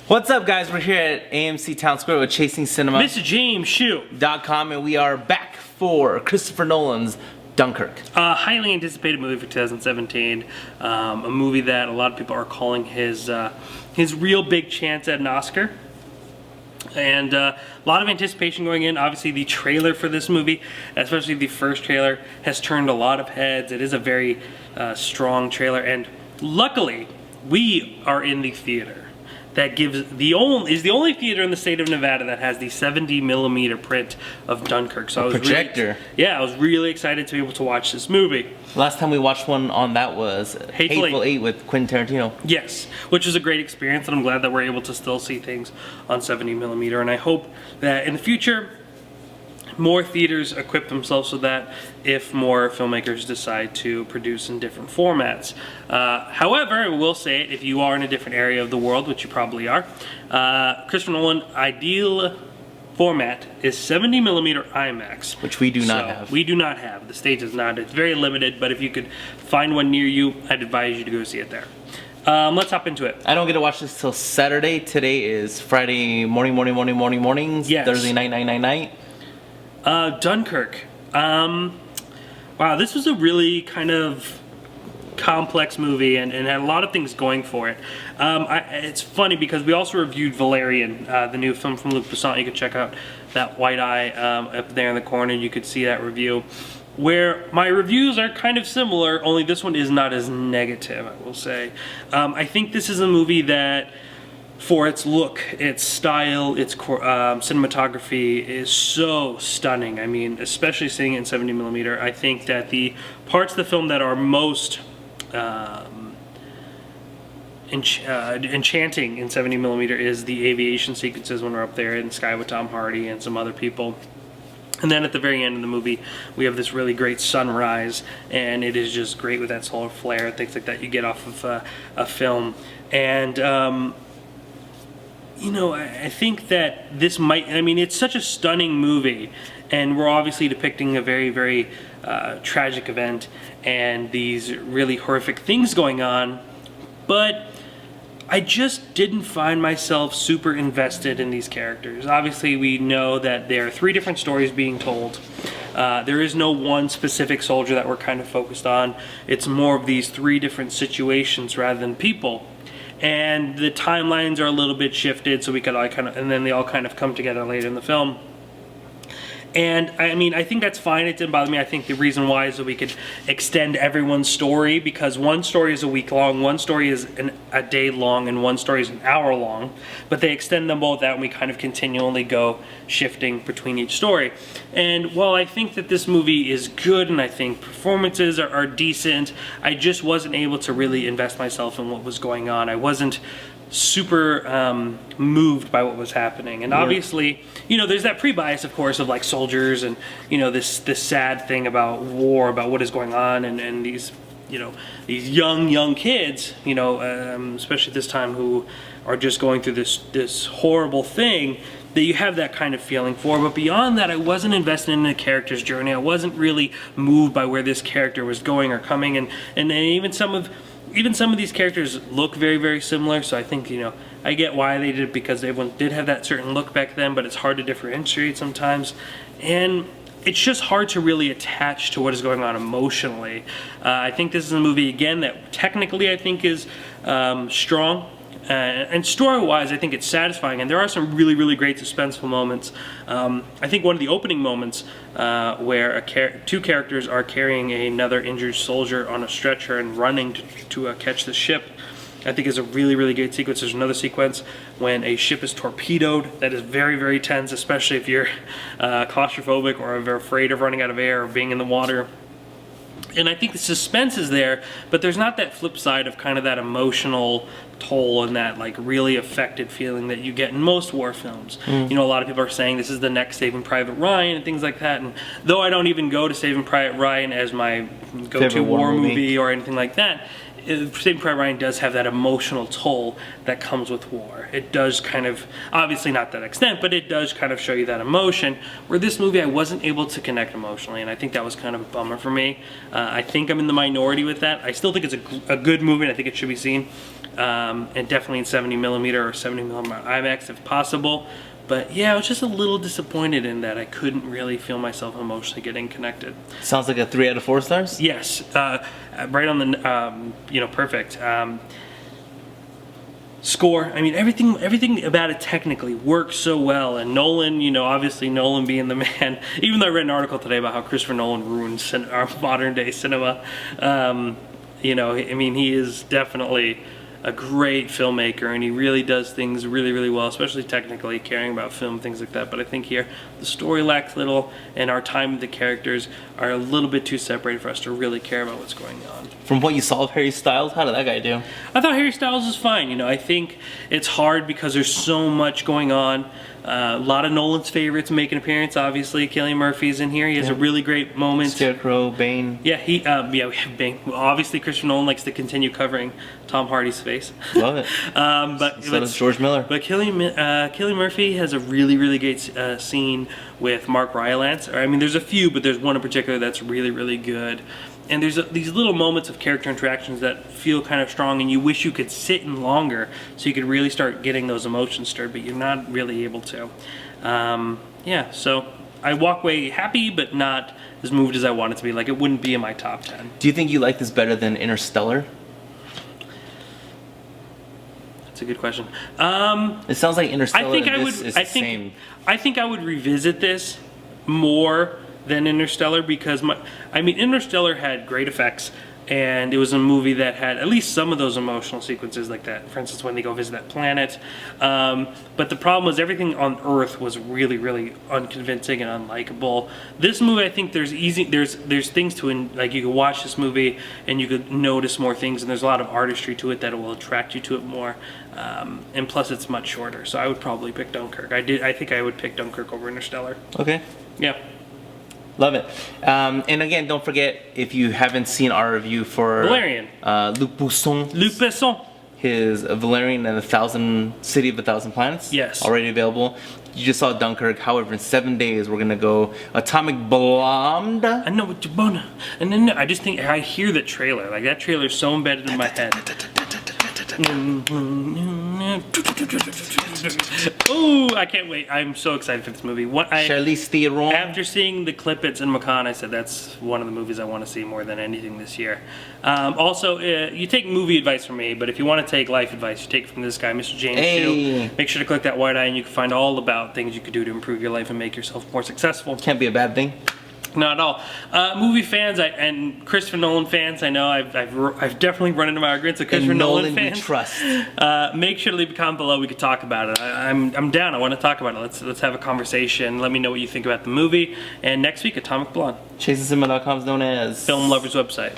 What's up, guys? We're here at AMC Town Square with Chasing Cinema. Mr. James Shoe.com, and we are back for Christopher Nolan's Dunkirk. A highly anticipated movie for 2017. A movie that a lot of people are calling his real big chance at an Oscar. And a lot of anticipation going in. Obviously, the trailer for this movie, especially the first trailer, has turned a lot of heads. It is a very strong trailer, and luckily, we are in the theater that is the only theater in the state of Nevada that has the 70mm print of Dunkirk. So I was really excited to be able to watch this movie. Last time we watched one on that was Hateful Eight with Quentin Tarantino. Yes, which was a great experience, and I'm glad that we're able to still see things on 70mm. And I hope that in the future, more theaters equip themselves so that if more filmmakers decide to produce in different formats. However, I will say it, if you are in a different area of the world, which you probably are, Christopher Nolan ideal format is 70mm IMAX. Which we do not have. We do not have. The state does not. It's very limited, but if you could find one near you, I'd advise you to go see it there. Let's hop into it. I don't get to watch this till Saturday. Today is Friday mornings. Yes. Thursday night. Dunkirk. Wow, this was a really kind of complex movie and had a lot of things going for it. It's funny because we also reviewed Valerian, the new film from Luc Besson. You can check out that white eye up there in the corner. You could see that review. Where my reviews are kind of similar, only this one is not as negative, I will say. I think this is a movie that, for its look, its style, its cinematography is so stunning. I mean, especially seeing it in 70mm, I think that the parts of the film that are most enchanting in 70mm is the aviation sequences when we're up there in the sky with Tom Hardy and some other people. And then at the very end of the movie, we have this really great sunrise, and it is just great with that solar flare, things like that you get off of a film. And you know, I think that this might, I mean, it's such a stunning movie, and we're obviously depicting a very, very tragic event and these really horrific things going on, but I just didn't find myself super invested in these characters. Obviously, we know that there are 3 different stories being told. There is no one specific soldier that we're kind of focused on. It's more of these 3 different situations rather than people. And the timelines are a little bit shifted, so we could all and then they all kind of come together later in the film. And I mean, I think that's fine. It didn't bother me. I think the reason why is that we could extend everyone's story, because one story is a week long, one story is a day long, and one story is an hour long. But they extend them both out, and we kind of continually go shifting between each story. And while I think that this movie is good, and I think performances are decent, I just wasn't able to really invest myself in what was going on. I wasn't super moved by what was happening. And obviously, you know, there's that pre-bias, of course, of like soldiers and, you know, this sad thing about war, about what is going on, and these, you know, these young kids, you know, especially this time, who are just going through this horrible thing that you have that kind of feeling for. But beyond that, I wasn't invested in the character's journey. I wasn't really moved by where this character was going or coming, and even some of these characters look very, very similar, so I think, you know, I get why they did it, because everyone did have that certain look back then, but it's hard to differentiate sometimes. And it's just hard to really attach to what is going on emotionally. I think this is a movie, again, that technically I think is strong. And story-wise, I think it's satisfying, and there are some really, really great suspenseful moments. I think one of the opening moments where 2 characters are carrying another injured soldier on a stretcher and running to catch the ship, I think is a really, really great sequence. There's another sequence when a ship is torpedoed that is very, very tense, especially if you're claustrophobic or are afraid of running out of air or being in the water. And I think the suspense is there, but there's not that flip side of kind of that emotional toll and that like really affected feeling that you get in most war films. You know, a lot of people are saying this is the next Saving Private Ryan and things like that. And though I don't even go to Saving Private Ryan as my go-to war movie or anything like that, Saving Private Ryan does have that emotional toll that comes with war. It does kind of, obviously not that extent, but it does kind of show you that emotion. Where this movie, I wasn't able to connect emotionally, and I think that was kind of a bummer for me. I think I'm in the minority with that. I still think it's a good movie, and I think it should be seen, and definitely in 70mm or 70mm IMAX if possible. But yeah, I was just a little disappointed in that I couldn't really feel myself emotionally getting connected. Sounds like a 3 out of 4 stars? Yes, right on the, perfect. Score, I mean, everything about it technically works so well. And Nolan, obviously Nolan being the man, even though I read an article today about how Christopher Nolan ruins our modern day cinema, I mean, he is definitely a great filmmaker, and he really does things really, really well, especially technically, caring about film, things like that. But I think here, the story lacks little, and our time with the characters are a little bit too separated for us to really care about what's going on. From what you saw of Harry Styles, how did that guy do? I thought Harry Styles was fine. I think it's hard because there's so much going on. A lot of Nolan's favorites make an appearance. Obviously, Cillian Murphy's in here. He has a really great moment. Scarecrow, Bane. Yeah, we have Bane. Well, obviously, Christopher Nolan likes to continue covering Tom Hardy's face. Love it. So does George Miller. But Cillian Murphy has a really, really great scene with Mark Rylance. I mean, there's a few, but there's one in particular that's really, really good. And there's these little moments of character interactions that feel kind of strong, and you wish you could sit in longer so you could really start getting those emotions stirred, but you're not really able to. So I walk away happy, but not as moved as I want it to be. Like, it wouldn't be in my top 10. Do you think you like this better than Interstellar? That's a good question. It sounds like Interstellar. I think I would revisit this more than Interstellar, because Interstellar had great effects, and it was a movie that had at least some of those emotional sequences like that. For instance, when they go visit that planet. But the problem was everything on Earth was really, really unconvincing and unlikable. This movie, I think there's things to like, you could watch this movie and you could notice more things, and there's a lot of artistry to it that will attract you to it more. And plus, it's much shorter, so I would probably pick Dunkirk. I think I would pick Dunkirk over Interstellar. Okay. Yeah. Love it. And again, don't forget, if you haven't seen our review for Valerian, Luc Besson, his Valerian and the City of a Thousand Planets, yes, already available. You just saw Dunkirk. However, in 7 days, we're gonna go atomic bombed. I know what you're gonna, and then I just think I hear the trailer. Like, that trailer is so embedded in my head. Oh, I can't wait. I'm so excited for this movie. Charlize Theron. After seeing the clip at CinemaCon, I said that's one of the movies I want to see more than anything this year. Also, you take movie advice from me, but if you want to take life advice, you take it from this guy, Mr. James Chu. Make sure to click that white eye, and you can find all about things you could do to improve your life and make yourself more successful. Can't be a bad thing. Not at all. Movie fans and Christopher Nolan fans, I know I've definitely run into my arguments with Christopher Nolan fans. We trust. Make sure to leave a comment below. We could talk about it. I'm down. I want to talk about it. Let's have a conversation. Let me know what you think about the movie. And next week, Atomic Blonde. ChaseTheCinema.com is known as Film Lovers website.